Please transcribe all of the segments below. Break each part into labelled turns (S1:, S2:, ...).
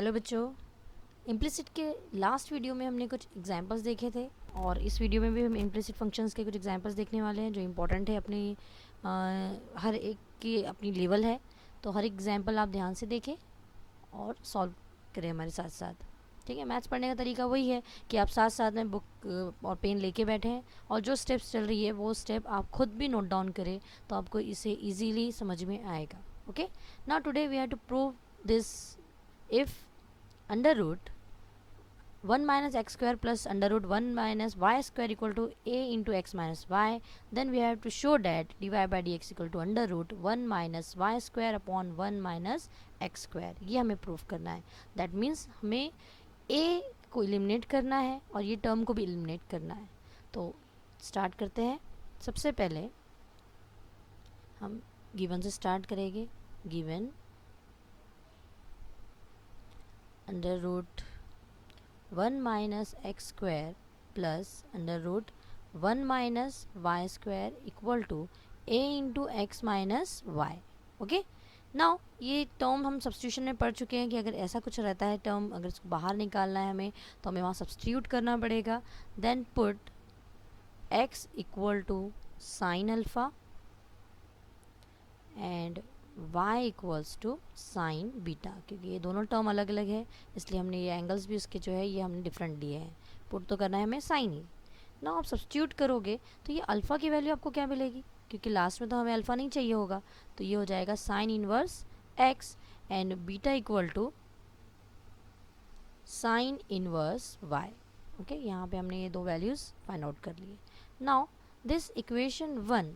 S1: Hello बच्चों, implicit के last video में हमने कुछ एग्जांपल्स देखे थे और इस वीडियो में भी हम इम्प्लिसिट फंक्शंस के कुछ एग्जांपल्स देखने वाले हैं जो इम्पोर्टेंट है अपनी हर एक की अपनी लेवल है। तो हर एग्जांपल आप ध्यान से देखें और सॉल्व करें हमारे साथ साथ। ठीक है, मैथ्स पढ़ने का तरीका वही है कि आप साथ साथ में बुक और पेन लेके बैठे हैं और जो स्टेप्स चल रही है वो स्टेप आप खुद भी नोट डाउन करें तो आपको इसे ईजीली समझ में आएगा। Okay, now today we have to prove this if under root 1 minus x square plus under root 1 minus y square equal to a into x minus y, then we have to show that dy by dx equal to under root 1 minus y square upon 1 minus x square। ये हमें proof करना है। That means हमें a को eliminate करना है और ये टर्म को भी एलिमिनेट करना है। तो स्टार्ट करते हैं। सबसे पहले हम गिवन से स्टार्ट करेंगे। Given under root 1 minus x square plus under root 1 minus y square equal to A into x minus y. Okay, now ये टर्म हम सब्सटीट्यूशन में पढ़ चुके हैं कि अगर ऐसा कुछ रहता है टर्म, अगर इसको बाहर निकालना है हमें तो हमें वहाँ सब्सटीट्यूट करना पड़ेगा। Then put x equal to sine alpha and y equals to sine beta, क्योंकि ये दोनों टर्म अलग अलग है इसलिए हमने ये एंगल्स भी उसके जो है ये हमने डिफरेंट दिए हैं। पुट तो करना है हमें साइन ही। ना आप सब्सटीट्यूट करोगे तो ये अल्फ़ा की वैल्यू आपको क्या मिलेगी, क्योंकि लास्ट में तो हमें अल्फ़ा नहीं चाहिए होगा, तो ये हो जाएगा sine inverse x and beta equal to sine inverse y। Okay, यहाँ पे हमने ये दो वैल्यूज़ फाइंड आउट कर लिए। नाउ दिस इक्वेशन 1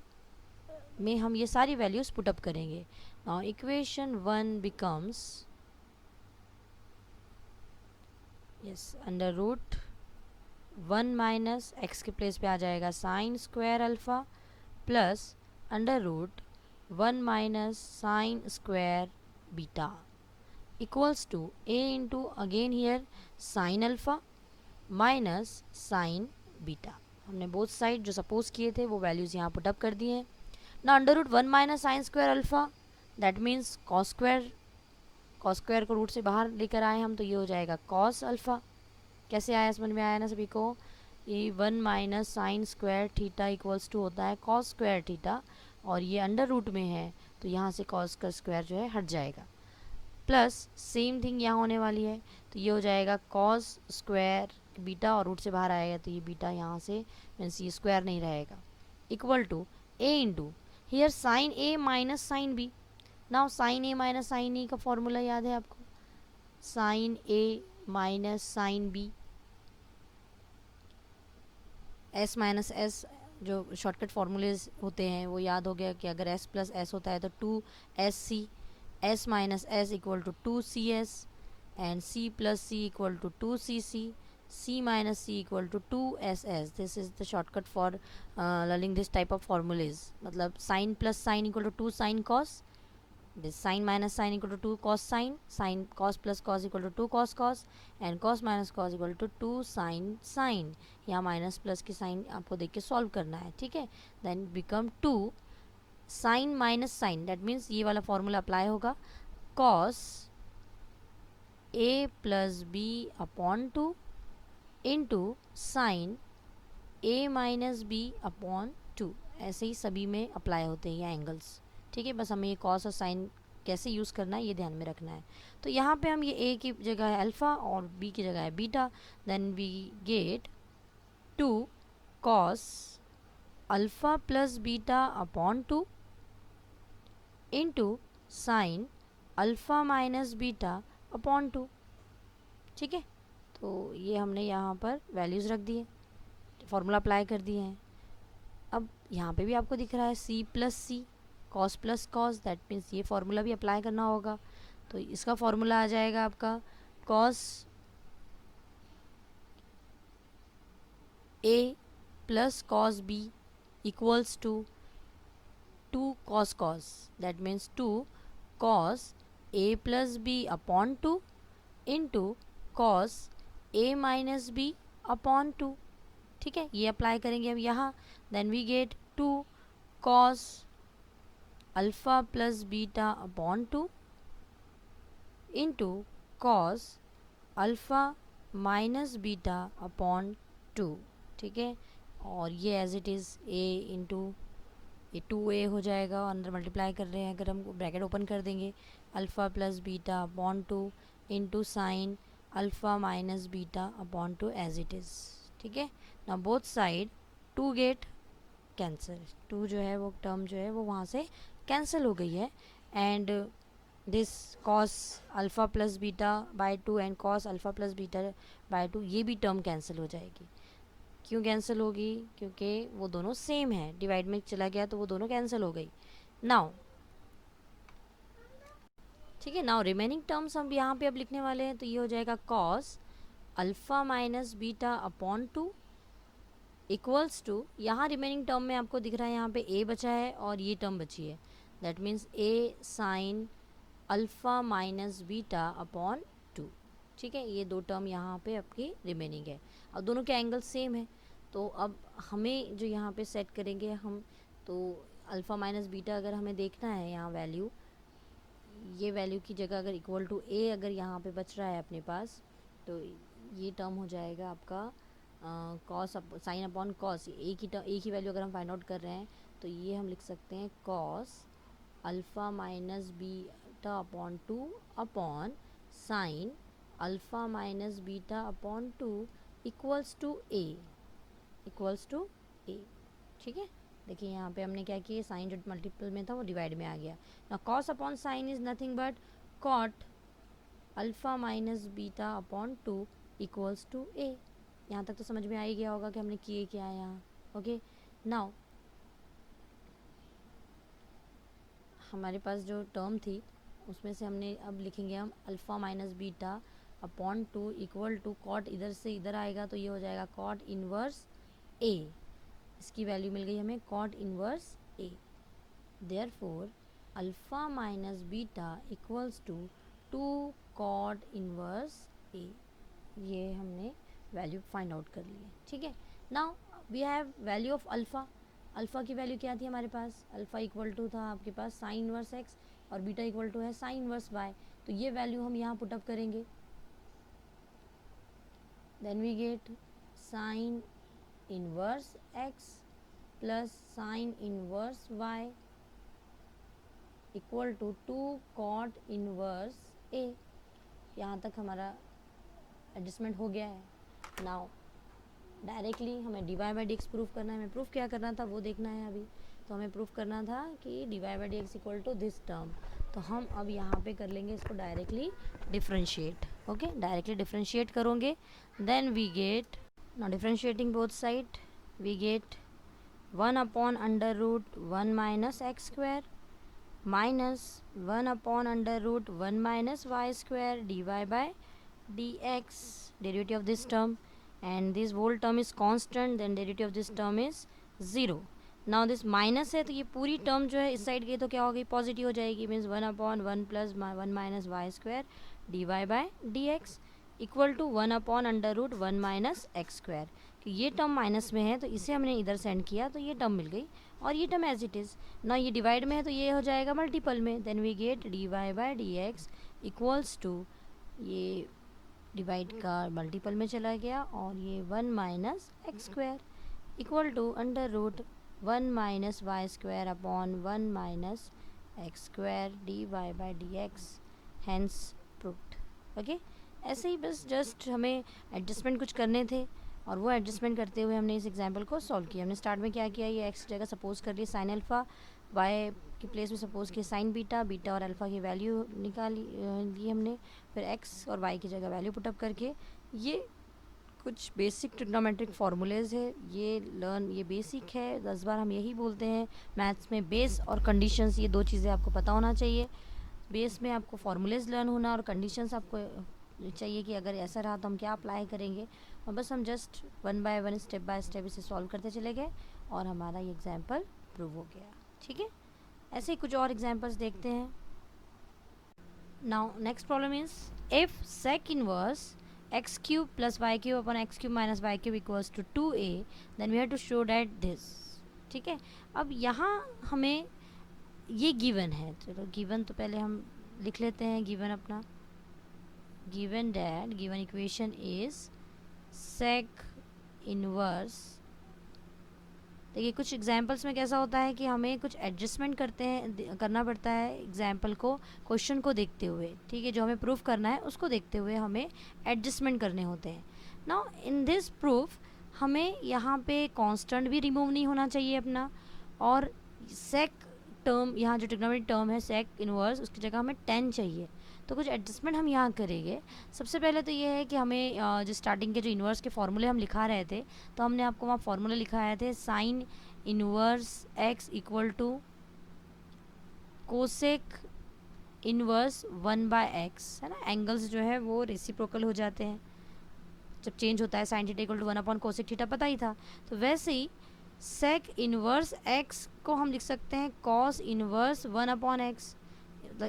S1: में हम ये सारी वैल्यूज पुट अप करेंगे। Now equation 1 becomes under root 1 minus x के प्लेस पे आ जाएगा sine square alpha plus under root 1 minus sine square beta equals to A into again here sine alpha minus sine beta. हमने both side जो suppose किए थे वो values यहाँ पुट अप कर दिए हैं। ना under root 1 minus sine square alpha that means cos square को रूट से बाहर लेकर आए हम तो ये हो जाएगा कॉस अल्फ़ा। कैसे आया, समझ में आया ना सभी को? ये 1 minus sine square theta equals to होता है कॉस स्क्वायर थीटा और ये अंडर रूट में है तो यहाँ से कॉस का स्क्वायर जो है हट जाएगा। प्लस सेम थिंग यहाँ होने वाली है तो ये हो जाएगा कॉस स्क्वायर बीटा और रूट से बाहर आएगा तो ये बीटा यहाँ से मीन्स ये स्क्वायर नहीं रहेगा equal to A into here sine A minus sine B. Now sine A minus sine E का फॉर्मूला याद है आपको? Sine A minus sine B, S minus S जो शॉर्टकट फार्मूलेज होते हैं वो याद हो गया कि अगर एस प्लस एस होता है तो 2SC, S minus S equal to 2CS and C plus C equal to 2CC, C minus C equal to 2SS. This is the shortcut for learning this type of formulas. मतलब sin plus sin equal to 2 sin cos, this sin minus sin equal to 2 cos sin, sin cos plus cos equal to 2 cos cos and cos minus cos equal to 2 sin sin। यहाँ minus plus की sign आपको देख के solve करना है, ठीक है? Then become 2 sin minus sign, that means ये वाला फॉर्मूला अप्लाई होगा cos a plus b upon 2 into sine A minus B upon 2। ऐसे ही सभी में अप्लाई होते हैं ये एंगल्स, ठीक है? बस हमें ये कॉस और साइन कैसे यूज़ करना है ये ध्यान में रखना है। तो यहाँ पे हम ये ए की जगह है अल्फ़ा और बी की जगह है beta, then we get 2 cos alpha plus beta upon 2 into sine alpha minus beta upon 2, ठीक है? तो ये हमने यहाँ पर वैल्यूज़ रख दिए, फॉर्मूला अप्लाई कर दिए हैं। अब यहाँ पे भी आपको दिख रहा है C plus C, cos plus cos, that means ये फॉर्मूला भी अप्लाई करना होगा। तो इसका फॉर्मूला आ जाएगा आपका cos A plus cos B equals to 2 cos cos, that means 2 cos A plus B upon 2 into cos a minus B upon 2, ठीक है? ये अप्लाई करेंगे अब यहाँ, then we get 2 cos alpha plus beta upon 2 into cos alpha minus beta upon 2, ठीक है। और ये as it is a into ये 2a हो जाएगा, और अंदर मल्टीप्लाई कर रहे हैं, अगर हम ब्रैकेट ओपन कर देंगे alpha plus beta upon 2 into sine alpha minus beta upon 2 as it is, ठीक है। ना बोथ साइड 2 गेट कैंसिल, 2 जो है वो टर्म जो है वो वहाँ से कैंसिल हो गई है, and this cos alpha plus beta by 2 and cos alpha plus beta by 2, ये भी टर्म कैंसिल हो जाएगी। क्यों कैंसिल होगी? क्योंकि वो दोनों सेम है, डिवाइड में चला गया तो वो दोनों कैंसिल हो गई। नाउ ठीक है, नाउ रिमेनिंग टर्म्स हम यहाँ पे अब लिखने वाले हैं, तो ये हो जाएगा cos alpha minus beta upon 2 equals to, यहाँ रिमेनिंग टर्म में आपको दिख रहा है यहाँ पे ए बचा है और ये टर्म बची है, that means A sign alpha minus beta upon 2, ठीक है। ये दो टर्म यहाँ पे आपकी रिमेनिंग है। अब दोनों के एंगल सेम है, तो अब हमें जो यहाँ पे सेट करेंगे हम, तो अल्फ़ा माइनस बीटा अगर हमें देखना है यहाँ वैल्यू, ये वैल्यू की जगह अगर इक्वल टू ए अगर यहाँ पे बच रहा है अपने पास, तो ये टर्म हो जाएगा आपका कॉस साइन अपॉन कॉस, ए की वैल्यू अगर हम फाइंड आउट कर रहे हैं तो ये हम लिख सकते हैं cos alpha minus beta upon 2 upon sine alpha minus beta upon 2 equals to A, ठीक है। देखिए यहाँ पे हमने क्या किया, साइन जो मल्टीपल में था वो डिवाइड में आ गया। ना cos upon sine is nothing but cot alpha minus beta upon 2 equals to A. यहाँ तक तो समझ में आ ही गया होगा कि हमने किए क्या है यहाँ। ओके, नाउ हमारे पास जो टर्म थी उसमें से हमने अब लिखेंगे हम alpha minus beta upon 2 equal to cot, इधर से इधर आएगा तो ये हो जाएगा कॉट इनवर्स ए, इसकी वैल्यू मिल गई हमें cot inverse A. Therefore alpha minus beta equals to 2 cot inverse A, ये हमने वैल्यू फाइंड आउट कर ली है, ठीक है। Now we have value of alpha. Alpha की वैल्यू क्या थी हमारे पास, अल्फ़ा इक्वल टू था आपके पास साइन इनवर्स एक्स और बीटा इक्वल टू है साइन इनवर्स वाई, तो ये वैल्यू हम यहाँ पुटअप करेंगे, then we get sine inverse x plus sine inverse y equal to 2 cot inverse a. यहाँ तक हमारा एडजस्टमेंट हो गया है। नाउ डायरेक्टली हमें d y by d x proof करना है, हमें प्रूफ क्या करना था वो देखना है अभी। तो हमें प्रूफ करना था कि d y by d x equal to this term, तो हम अब यहाँ पे कर लेंगे इसको directly differentiate. Okay, directly differentiate करोगे, then we get, now differentiating both side we get 1 upon under root 1 minus x square minus 1 upon under root 1 minus y square d y by d x, derivative of this term, and this whole term is constant, then derivative of this term is 0. now this minus है तो ये पूरी term जो है इस side गई तो क्या हो गई, पॉजिटिव हो जाएगी, means 1 upon 1 plus 1 minus y square d y by d x equal to 1 upon under root 1 minus x square. कि ये टर्म माइनस में है तो इसे हमने इधर सेंड किया तो ये टर्म मिल गई, और ये टर्म एज इट इज़ ना, ये डिवाइड में है तो ये हो जाएगा मल्टीपल में, then we get d y by d x equals to, ये डिवाइड का मल्टीपल में चला गया और ये 1 minus x square equal to under root 1 minus y square upon 1 minus x square d y by d x, hence proved. Okay, ऐसे ही बस जस्ट हमें एडजस्टमेंट कुछ करने थे, और वो एडजस्टमेंट करते हुए हमने इस एग्जाम्पल को सॉल्व किया। हमने स्टार्ट में क्या किया, ये एक्स जगह सपोज कर लिया साइन अल्फ़ा, वाई की प्लेस में सपोज किया साइन बीटा, बीटा और अल्फ़ा की वैल्यू निकाली ली हमने, फिर एक्स और वाई की जगह वैल्यू पुटअप करके, ये कुछ बेसिक ट्रिग्नोमेट्रिक फार्मूलेज है, ये बेसिक है, 10 बार हम यही बोलते हैं मैथ्स में, बेस और कंडीशंस, ये दो चीज़ें आपको पता होना चाहिए। बेस में आपको फार्मूलेज लर्न होना, और कंडीशंस आपको चाहिए कि अगर ऐसा रहा तो हम क्या अप्लाई करेंगे, और बस हम just 1 by 1 step by step इसे सॉल्व करते चले गए और हमारा ये एग्जाम्पल प्रूव हो गया, ठीक है। ऐसे ही कुछ और एग्जाम्पल्स देखते हैं। Now next problem is if sec inverse x cube plus y cube upon x cube minus y cube equals to 2a, then we have to show that this, ठीक है। अब यहाँ हमें ये गिवन है, चलो गिवन तो पहले हम लिख लेते हैं, गिवन अपना given that given equation is sec inverse. देखिए कुछ एग्जांपल्स में कैसा होता है कि हमें कुछ एडजस्टमेंट करना पड़ता है एग्जांपल को, क्वेश्चन को देखते हुए, ठीक है, जो हमें प्रूफ करना है उसको देखते हुए हमें एडजस्टमेंट करने होते हैं। नाउ इन दिस प्रूफ हमें यहाँ पे कांस्टेंट भी रिमूव नहीं होना चाहिए अपना, और सेक टर्म, यहाँ जो ट्रिग्नोमेट्रिक टर्म है सेक इनवर्स, उसकी जगह हमें 10 चाहिए। तो कुछ एडजस्टमेंट हम यहाँ करेंगे। सबसे पहले तो ये है कि हमें जो स्टार्टिंग के जो इन्वर्स के फॉर्मूले हम लिखा रहे थे, तो हमने आपको वहाँ फॉर्मूले लिखाए थे sine inverse x equal to cosec inverse 1/x, है ना। एंगल्स जो है वो रेसिप्रोकल हो जाते हैं जब चेंज होता है। Sine theta equal to cosec theta पता ही था। तो वैसे ही सेक इनवर्स एक्स को हम लिख सकते हैं कॉस इनवर्स 1/x,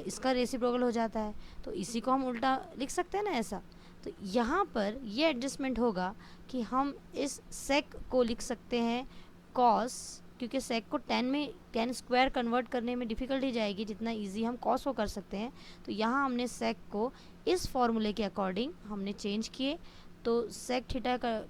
S1: इसका रेसिप्रोकल हो जाता है, तो इसी को हम उल्टा लिख सकते हैं ना ऐसा। तो यहाँ पर ये एडजस्टमेंट होगा कि हम इस सेक को लिख सकते हैं कॉस, क्योंकि सेक को 10 स्क्वायर कन्वर्ट करने में डिफ़िकल्टी जाएगी जितना इजी हम कॉस को कर सकते हैं। तो यहाँ हमने सेक को इस फॉर्मूले के अकॉर्डिंग हमने चेंज किए, तो सेक थीटा का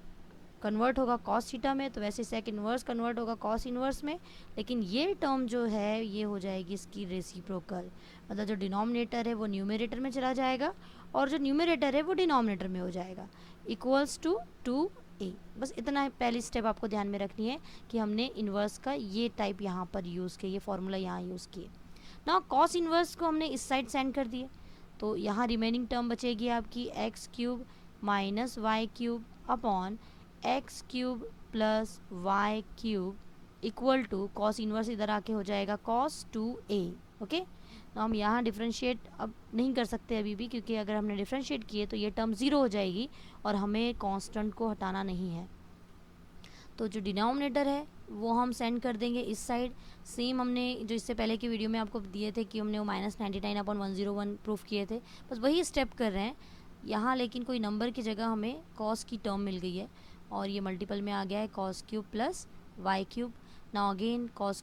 S1: कन्वर्ट होगा कॉस थीटा में, तो वैसे सेक इन्वर्स कन्वर्ट होगा कॉस इन्वर्स में। लेकिन ये टर्म जो है ये हो जाएगी इसकी रेसिप्रोकल, मतलब जो डिनोमिनेटर है वो न्यूमरेटर में चला जाएगा और जो न्यूमरेटर है वो डिनोमिनेटर में हो जाएगा, इक्वल्स टू 2a। बस इतना पहली स्टेप आपको ध्यान में रखनी है कि हमने इन्वर्स का ये टाइप यहाँ पर यूज़ किया, ये फॉर्मूला यहाँ यूज़ किए ना। कॉस इन्वर्स को हमने इस साइड सेंड कर दिए, तो यहाँ रिमेनिंग टर्म बचेगी आपकी x³ minus y³ upon x³ plus y³ equal to cos inverse इधर आके हो जाएगा cos 2a। ओके, तो हम यहाँ डिफ्रेंशिएट अब नहीं कर सकते अभी भी, क्योंकि अगर हमने डिफ्रेंशिएट किए तो ये टर्म 0 हो जाएगी और हमें कांस्टेंट को हटाना नहीं है। तो जो डिनोमिनेटर है वो हम सेंड कर देंगे इस साइड। सेम हमने जो इससे पहले की वीडियो में आपको दिए थे कि हमने वो -99/101 प्रूफ किए थे, बस वही स्टेप कर रहे हैं यहाँ, लेकिन कोई नंबर की जगह हमें कॉस की टर्म मिल गई है और ये मल्टीपल में आ गया है cos³ plus y³। Now again cos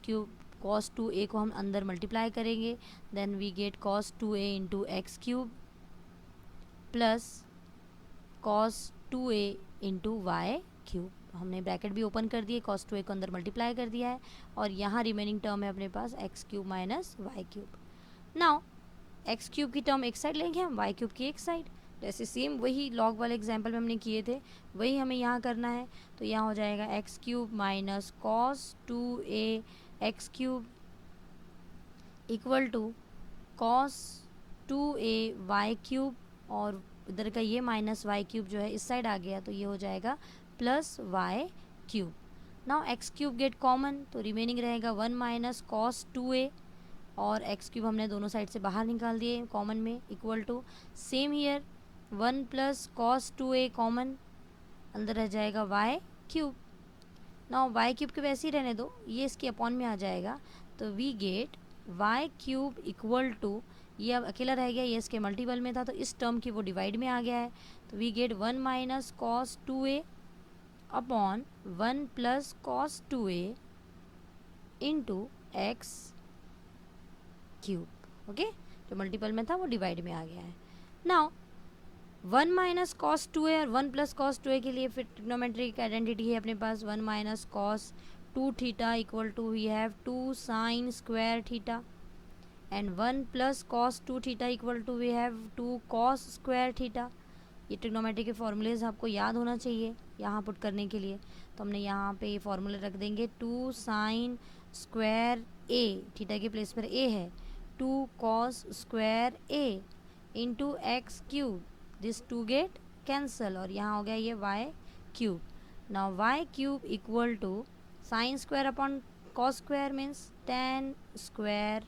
S1: 2a को हम अंदर मल्टीप्लाई करेंगे, then we get cos 2a into x³ plus cos 2a into y³। हमने ब्रैकेट भी ओपन कर दिए, cos 2a को अंदर मल्टीप्लाई कर दिया है और यहाँ रिमेनिंग टर्म है अपने पास x³ minus y³। Now x³ की टर्म एक साइड लेंगे हम, y³ की एक साइड, जैसे सेम वही लॉग वाले एग्जाम्पल में हमने किए थे वही हमें यहाँ करना है। तो यहाँ हो जाएगा x³ minus cos 2a x³ equal to cos 2a y³ और इधर का ये माइनस y³ जो है इस साइड आ गया, तो ये हो जाएगा plus y³। Now x³ get common, तो रिमेनिंग रहेगा 1 माइनस cos 2a और x³ हमने दोनों साइड से बाहर निकाल दिए कॉमन में, equal to same here 1 plus cos 2a common, अंदर रह जाएगा y³। नाउ y³ के वैसे ही रहने दो, ये इसके अपॉन में आ जाएगा, तो we gate y³ equal to, ये अब अकेला रह गया, ये इसके मल्टीपल में था तो इस टर्म की वो डिवाइड में आ गया है, तो we get 1 minus cos 2a upon 1 plus cos 2a into x³। Okay, जो मल्टीपल में था वो डिवाइड में आ गया है। नाउ 1 माइनस cos 2a और 1 प्लस cos 2a के लिए फिर ट्रिग्नोमेट्रिक आइडेंटिटी है अपने पास, 1 minus cos 2 theta equal to we have 2 sine square theta and 1 plus cos 2 theta equal to we have 2 cos square theta. ये ट्रिग्नोमेट्रिक के formulas आपको याद होना चाहिए यहाँ पुट करने के लिए, तो हमने यहाँ पे ये फॉर्मूले रख देंगे 2 साइन स्क्वायर a, थीटा के प्लेस पर a है, 2 cos square a into x³, this 2 get cancel और यहाँ हो गया ये y³। Now y³ equal to sine square upon cos square means tan square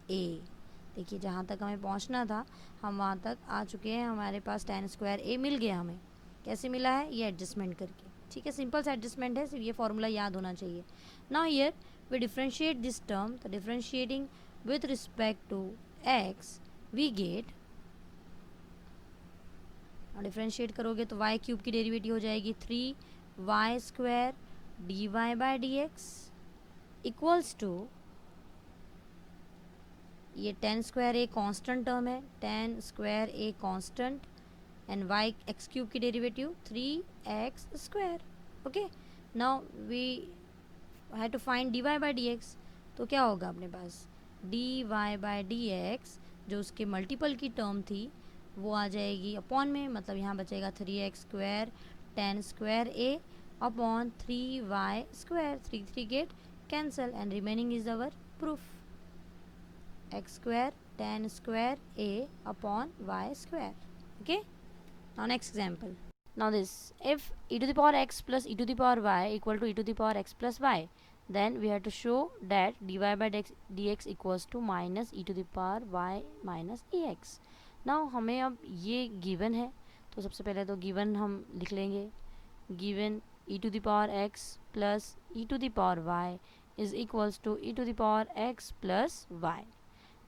S1: a। देखिए जहाँ तक हमें पहुँचना था हम वहाँ तक आ चुके हैं, हमारे पास tan स्क्वायर a मिल गया हमें। कैसे मिला है? ये एडजस्टमेंट करके, ठीक है, सिंपल सा एडजस्टमेंट है, सिर्फ ये फॉर्मूला याद होना चाहिए। Now here we differentiate this term, तो differentiating with respect to x we get, differentiate करोगे तो y³ की डेरिवेटिव हो जाएगी 3y square dy by dx equals to, ये tan square a constant term है, tan square a constant and y x cube की derivative 3x². Okay, now we have to find dy by d x. तो क्या होगा अपने पास, dy by d x जो उसके मल्टीपल की टर्म थी वो आ जाएगी अपॉन में, मतलब यहाँ बचेगा 3x² tan² a upon 3y². 3 get cancel and remaining is our proof, x² tan² a upon y². Okay, now next example. Now this, if e to the power x plus e to the power y equal to e to the power x plus y, then we have to show that dy by dx equals to minus e to the power y minus ex. Now हमें अब ये given है, तो सबसे पहले तो given हम लिख लेंगे. given e to the power x plus e to the power y is equals to e to the power x plus y.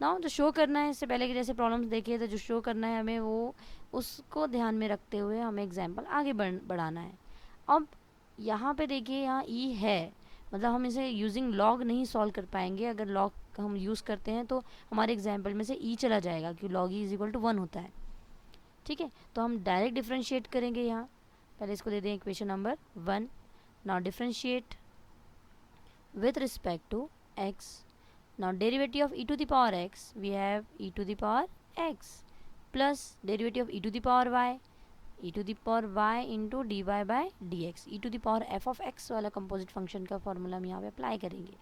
S1: Now जो शो करना है, इससे पहले के जैसे प्रॉब्लम्स देखिए, तो जो शो करना है हमें वो उसको ध्यान में रखते हुए हमें एग्जाम्पल आगे बढ़ाना है. अब यहाँ पे देखिए, यहाँ ई है, मतलब हम इसे यूजिंग लॉग नहीं सॉल्व कर पाएंगे. अगर लॉग हम यूज़ करते हैं तो हमारे एग्जाम्पल में से ई चला जाएगा, क्योंकि log e is equal to 1 होता है. ठीक है, तो हम डायरेक्ट डिफ्रेंशिएट करेंगे. यहाँ पहले इसको दे दें equation number 1. Now differentiate with respect to x. Now derivative of e to the power x, we have e to the power x plus derivative of e to the power y, e to the power y into dy by dx. e to the power f of x वाला composite function का formula हम यहाँ पे apply करेंगे.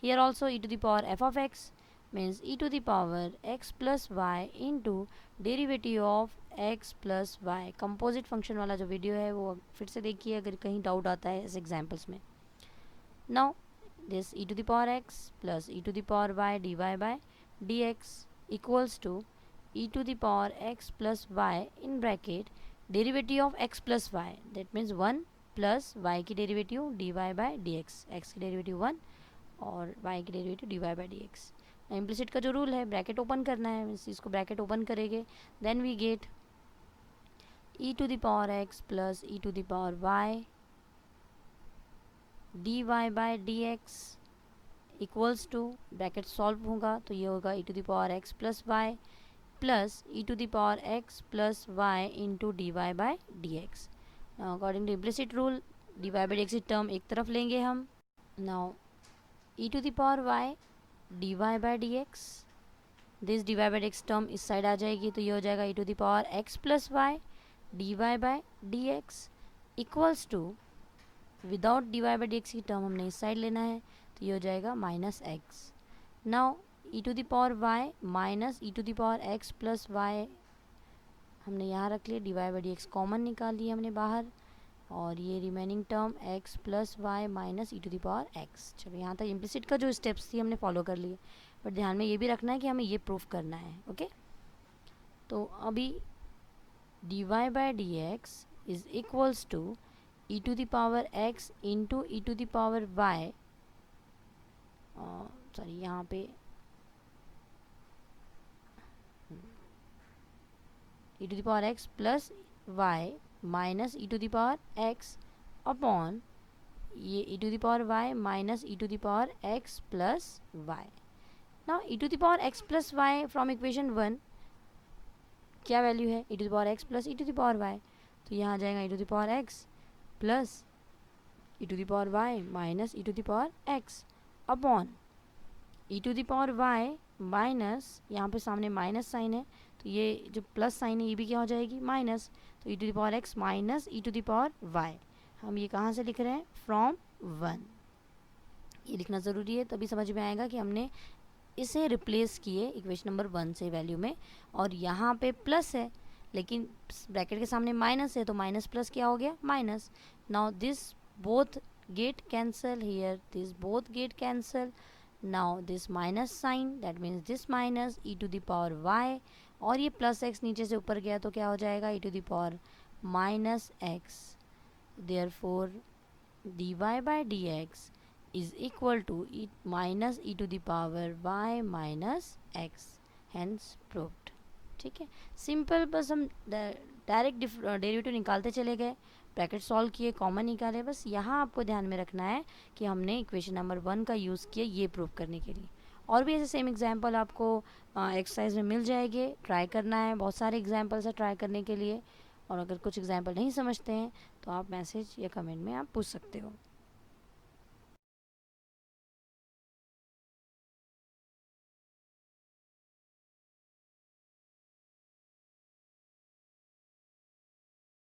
S1: Here also e to the power f of x means e to the power x plus y into derivative of x plus y. composite function वाला जो video है वो फिर से देखिए अगर कहीं doubt आता है इस examples में. Now this e to the power x plus e to the power y dy by dx equals to e to the power x plus y in bracket derivative of x plus y, that means 1 plus y की derivative dy by dx. x की derivative 1 और y की derivative dy by dx. Implicit का जो rule है bracket open करना है, इस चीज़ को ब्रैकेट ओपन करेंगे, then we get e to the power x plus e to the power y dy by dx equals to, bracket solve होगा तो ये होगा e to the power x plus y plus e to the power x plus y into dy by dx. Now according to implicit rule dy by dx की term एक तरफ लेंगे हम. Now e to the power y dy by dx, this dy by dx term इस side आ जाएगी तो ये हो जाएगा e to the power x plus y dy by dx equals to, without dy by dx की term हमने इस साइड लेना है तो ये हो जाएगा minus x. Now e to the power y minus e to the power x plus y हमने यहाँ रख लिया, dy by dx कॉमन निकाल लिया हमने बाहर, और ये remaining term x plus y minus e to the power x. चलो यहाँ तक इम्प्लिसिट का जो स्टेप्स थी हमने फॉलो कर लिए, बट ध्यान में ये भी रखना है कि हमें ये प्रूफ करना है. ओके, तो अभी dy by dx is equals to e to the power x into e to the power y, sorry यहाँ पे e to the power x plus y minus e to the power x upon ये e to the power y minus e to the power x plus y. Now e to the power x plus y from equation 1 क्या value है, e to the power x plus e to the power y, तो यहाँ आ जाएगा e to the power x plus e to the power y minus e to the power x upon e to the power y minus, यहाँ पे सामने minus sign है तो ये जो प्लस साइन है ये भी क्या हो जाएगी माइनस, तो e to the power x minus e to the power y. हम ये कहाँ से लिख रहे हैं, फ्रॉम 1. ये लिखना ज़रूरी है, तभी समझ में आएगा कि हमने इसे रिप्लेस किए इक्वेशन नंबर 1 से वैल्यू में, और यहाँ पे प्लस है लेकिन ब्रैकेट के सामने माइनस है तो माइनस प्लस क्या हो गया minus. Now this both get cancel here, this both get cancel. Now this minus sign, that means this minus e to the power y, और ये प्लस एक्स नीचे से ऊपर गया तो क्या हो जाएगा e to the power minus x. Therefore dy by dx is equal to minus e to the power y minus x, hence proved. ठीक है, सिंपल, बस हम डायरेक्ट डेरिवेटिव निकालते चले गए, ब्रैकेट सॉल्व किए, कॉमन निकाले. बस यहाँ आपको ध्यान में रखना है कि हमने इक्वेशन नंबर 1 का यूज़ किया ये प्रूव करने के लिए. और भी ऐसे सेम एग्जांपल आपको एक्सरसाइज में मिल जाएंगे, ट्राई करना है, बहुत सारे एग्जांपल्स है ट्राई करने के लिए. और अगर कुछ एग्जाम्पल नहीं समझते हैं तो आप मैसेज या कमेंट में आप पूछ सकते हो।